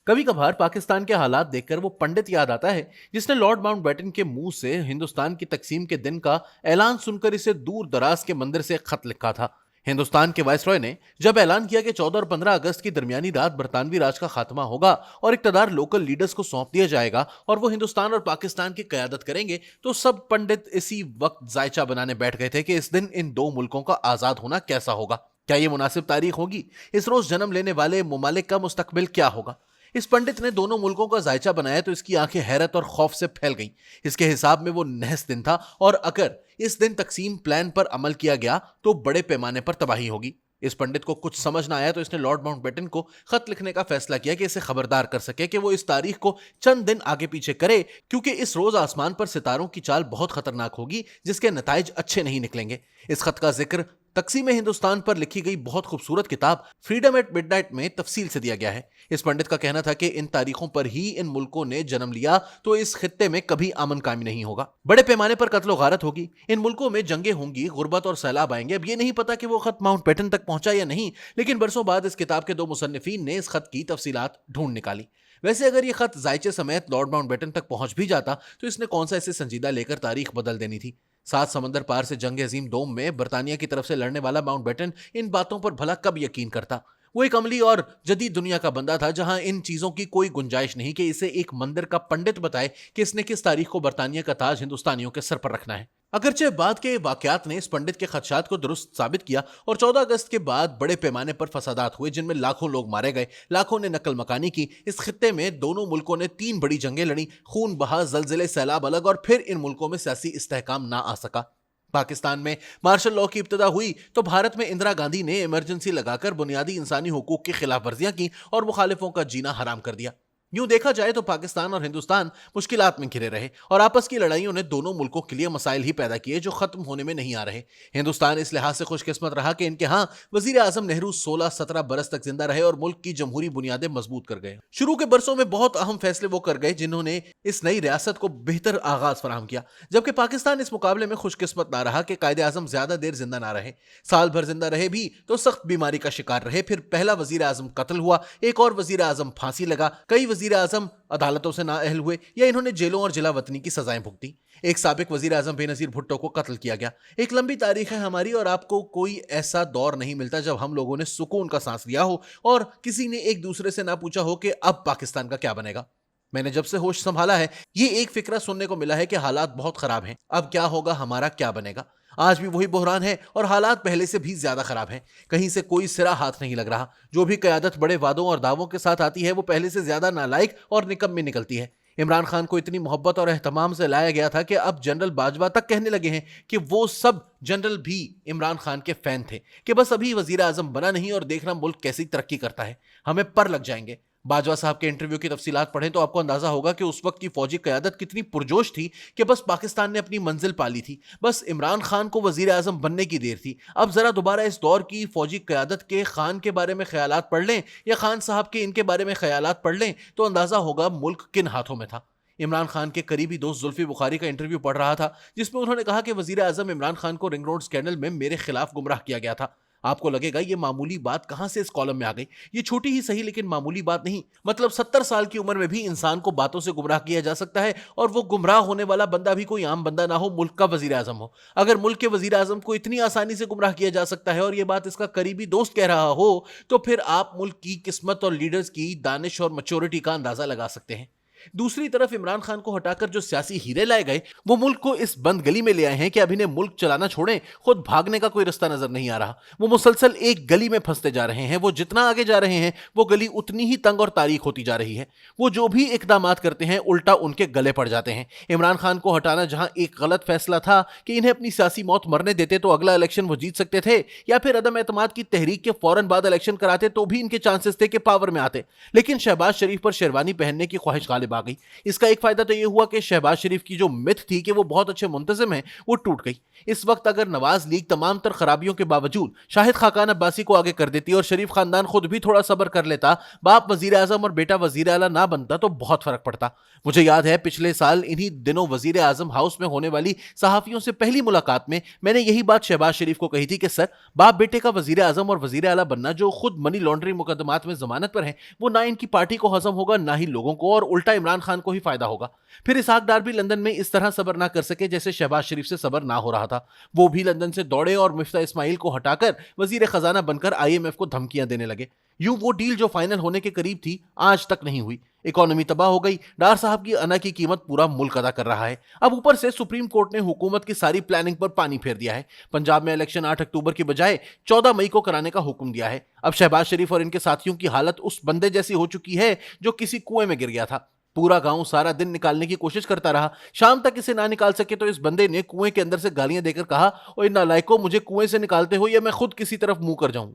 कभी कभार पाकिस्तान के हालात देखकर वो पंडित याद आता है जिसने लॉर्ड माउंटबेटन के मुंह से हिंदुस्तान की तकसीम के दिन का ऐलान सुनकर इसे दूर दराज के मंदिर से एक खत लिखा था। हिंदुस्तान के वायसरॉय ने जब ऐलान किया कि 14 और 15 अगस्त की दरमियानी रात बरतानवी राज का खात्मा होगा और इक्तदार लोकल लीडर्स को सौंप दिया जाएगा और वो हिंदुस्तान और पाकिस्तान की कयादत करेंगे, तो सब पंडित इसी वक्त जायचा बनाने बैठ गए थे कि इस दिन इन दो मुल्कों का आजाद होना कैसा होगा, क्या ये मुनासिब तारीख होगी, इस रोज जन्म लेने वाले मुमालिक का मुस्तकबिल क्या होगा। इस पंडित ने दोनों मुल्कों का जायचा बनाया तो इसकी आंखें हैरत और खौफ से फैल गईं। इसके हिसाब में वो नहस दिन था और अगर इस दिन तकसीम प्लान पर अमल किया गया तो बड़े पैमाने पर तबाही होगी। इस पंडित को कुछ समझ ना आया तो इसने लॉर्ड माउंटबेटन को खत लिखने का फैसला किया कि इसे खबरदार कर सके कि वो इस तारीख को चंद दिन आगे पीछे करे, क्योंकि इस रोज आसमान पर सितारों की चाल बहुत खतरनाक होगी जिसके नताइज अच्छे नहीं निकलेंगे। इस खत का जिक्र तकसीम हिंदुस्तान पर लिखी गई बहुत खूबसूरत किताब फ्रीडम एट मिडनाइट में तफसील से दिया गया है। इस पंडित का कहना था कि इन तारीखों पर ही इन मुल्कों ने जन्म लिया तो इस खित्ते में कभी अमन कायम नहीं होगा, बड़े पैमाने पर कत्लो गारत होगी, इन मुल्कों में जंगें होंगी, गुर्बत और सैलाब आएंगे। अब ये नहीं पता कि वो खत माउंटबेटन तक पहुंचा या नहीं, लेकिन बरसों बाद इस किताब के दो मुसन्निफीन ने इस खत की तफसीलात ढूंढ निकाली। वैसे अगर ये खत जायचे समेत लॉर्ड माउंटबेटन तक पहुंच भी जाता तो इसने कौन सा इसे संजीदा लेकर तारीख बदल देनी थी। 7 समंदर पार से जंग अजीम डोम में बरतानिया की तरफ से लड़ने वाला माउंटबेटन इन बातों पर भला कब यकीन करता। वो एक अमली और जदीद दुनिया का बंदा था जहां इन चीजों की कोई गुंजाइश नहीं कि इसे एक मंदिर का पंडित बताए कि इसने किस तारीख को बरतानिया का ताज हिंदुस्तानियों के सर पर रखना है। अगरचे बाद के वाकयात ने इस पंडित के खदशात को दुरुस्त साबित किया और 14 अगस्त के बाद बड़े पैमाने पर फसादात हुए जिनमें लाखों लोग मारे गए, लाखों ने नकल मकानी की। इस खित्ते में दोनों मुल्कों ने 3 बड़ी जंगें लड़ी, खून बहा, जलजिले, सैलाब अलग, और फिर इन मुल्कों में सियासी इस्तेहकाम ना आ सका। पाकिस्तान में मार्शल लॉ की इब्तिदा हुई तो भारत में इंदिरा गांधी ने इमरजेंसी लगाकर बुनियादी इंसानी हुकूक की खिलाफ वर्जियां की और मुखालिफों का जीना हराम कर दिया। यूं देखा जाए तो पाकिस्तान और हिंदुस्तान मुश्किलात में घिरे रहे और आपस की लड़ाइयों ने दोनों मुल्कों के लिए मसाइल ही पैदा किए जो खत्म होने में नहीं आ रहे। हिंदुस्तान इस लिहाज से खुशकिस्मत रहा कि इनके यहाँ वजीर आजम नेहरू 16-17 बरस तक जिंदा रहे और मुल्क की जमहूरी बुनियादें मजबूत कर गए। शुरू के बरसों में बहुत अहम फैसले वो कर गए जिन्होंने इस नई रियासत को बेहतर आगाज फराहम किया, जबकि पाकिस्तान इस मुकाबले में खुशकिस्मत ना रहा कि कायदे आजम ज्यादा देर जिंदा ना रहे। साल भर जिंदा रहे भी तो सख्त बीमारी का शिकार रहे, फिर पहला वजीर आजम कत्ल हुआ, एक और वजीर आजम फांसी लगा, कई वजीर आजम अदालतों से नाअहल हुए या इन्होंने जेलों और जिला वतनी की सजाएं भुगती। एक साबिक वजीर आजम बेनजीर भुट्टो को कत्ल किया गया। एक लंबी तारीख है हमारी और आपको कोई ऐसा दौर नहीं मिलता जब हम लोगों ने सुकून का सांस लिया हो और किसी ने एक दूसरे से ना पूछा हो कि अब पाकिस्तान का क्या बनेगा। मैंने जब से होश संभाला है ये एक फिक्रा सुनने को मिला है कि हालात बहुत खराब हैं, अब क्या होगा, हमारा क्या बनेगा। आज भी वही बहरान है और हालात पहले से भी ज्यादा खराब हैं। कहीं से कोई सिरा हाथ नहीं लग रहा। जो भी कयादत बड़े वादों और दावों के साथ आती है वो पहले से ज्यादा नालायक और निकम्मी निकलती है। इमरान खान को इतनी मोहब्बत और एहतमाम से लाया गया था कि अब जनरल बाजवा तक कहने लगे हैं कि वो सब जनरल भी इमरान खान के फैन थे कि बस अभी वजीर आजम बना नहीं और देखना मुल्क कैसी तरक्की करता है, हमें पर लग जाएंगे। बाजवा साहब के इंटरव्यू की तफसीलात पढ़ें तो आपको अंदाजा होगा कि उस वक्त की फौजी क़यादत कितनी पुरजोश थी कि बस पाकिस्तान ने अपनी मंजिल पाली थी, बस इमरान खान को वजीर आजम बनने की देर थी। अब जरा दोबारा इस दौर की फौजी क़यादत के खान के बारे में ख्यालात पढ़ लें या खान साहब के इनके बारे में ख्यालात पढ़ लें तो अंदाजा होगा मुल्क किन हाथों में था। इमरान खान के करीबी दोस्त जुल्फी बुखारी का इंटरव्यू पढ़ रहा था जिसमें उन्होंने कहा कि वजीर आजम इमरान खान को रिंग रोड स्कैंडल में मेरे खिलाफ गुमराह किया गया था। आपको लगेगा ये मामूली बात कहां से इस कॉलम में आ गई। ये छोटी ही सही लेकिन मामूली बात नहीं। मतलब 70 साल की उम्र में भी इंसान को बातों से गुमराह किया जा सकता है और वो गुमराह होने वाला बंदा भी कोई आम बंदा ना हो, मुल्क का वजीर आजम हो। अगर मुल्क के वजीर आजम को इतनी आसानी से गुमराह किया जा सकता है और ये बात इसका करीबी दोस्त कह रहा हो तो फिर आप मुल्क की किस्मत और लीडर्स की दानिश और मैच्योरिटी का अंदाजा लगा सकते हैं। दूसरी तरफ इमरान खान को हटाकर जो सियासी हीरे लाए गए वो मुल्क को इस बंद गली में ले आए हैं कि अभी ने मुल्क चलाना छोड़ें, खुद भागने का कोई रास्ता नजर नहीं आ रहा। वो मुसलसल एक गली में फंसते जा रहे हैं। वो जितना आगे जा रहे हैं वो गली उतनी ही तंग और तारीख होती जा रही है। वो जो भी इकदामात करते हैं उल्टा उनके गले पड़ जाते हैं। इमरान खान को हटाना जहां एक गलत फैसला था कि इन्हें अपनी सियासी मौत मरने देते तो अगला इलेक्शन वो जीत सकते थे, या फिर अदम एतमाद की तहरीक के फौरन बाद इलेक्शन कराते तो भी इनके चांसेस थे कि पावर में आते, लेकिन शहबाज शरीफ पर शेरवानी पहनने की ख्वाहिश गालिब आ गई। इसका एक फायदा तो ये हुआ कि शहबाज शरीफ की जो मिथ थी कि वो बहुत अच्छे मुंतजिम हैं, वो टूट गई। इस वक्त अगर नवाज लीग तमाम तर खराबियों के बावजूद शाहिद खाकान अब्बासी को आगे कर देती और शरीफ खानदान खुद भी थोड़ा सब्र कर लेता, बाप वजीर आजम और बेटा वजीर आला ना बनता, तो बहुत फर्क पड़ता। मुझे याद है पिछले साल इन्हीं दिनों वजीर आजम हाउस में होने वाली सहाफियों से पहली मुलाकात में मैंने यही बात शहबाज शरीफ को कही थी कि सर, बाप बेटे का वजीर आजम और वजीर आला बनना, जो खुद मनी लॉन्ड्रिंग मुकदमात में जमानत पर है, वो ना इनकी पार्टी को हजम होगा ना ही लोगों को, और उल्टा इमरान खान को ही फायदा होगा। फिर इसहाक डार भी लंदन में इस तरह सबर ना कर सके जैसे शहबाज शरीफ से सबर ना हो रहा था। वो भी लंदन से दौड़े और मिफ्ता इस्माइल को हटाकर वजीर खजाना बनकर आईएमएफ को धमकियां देने लगे। यूं वो डील जो फाइनल होने के करीब थी, आज तक नहीं हुई। इकोनॉमी तबाह हो गई, डार साहब की अना की कीमत पूरा मुल्क अदा कर रहा है। अब ऊपर से सुप्रीम कोर्ट ने हुकूमत की सारी प्लानिंग पर पानी फेर दिया है। पंजाब में इलेक्शन 8 अक्टूबर की बजाय 14 मई को कराने का हुक्म दिया है। अब शहबाज शरीफ और इनके साथियों की हालत उस बंदे जैसी हो चुकी है जो किसी कुएं में गिर गया था। पूरा गांव सारा दिन निकालने की कोशिश करता रहा, शाम तक इसे ना निकाल सके तो इस बंदे ने कुएं के अंदर से गालियां देकर कहा, ओए नालायकों, मुझे कुएं से निकालते हो या मैं खुद किसी तरफ मुंह कर जाऊं।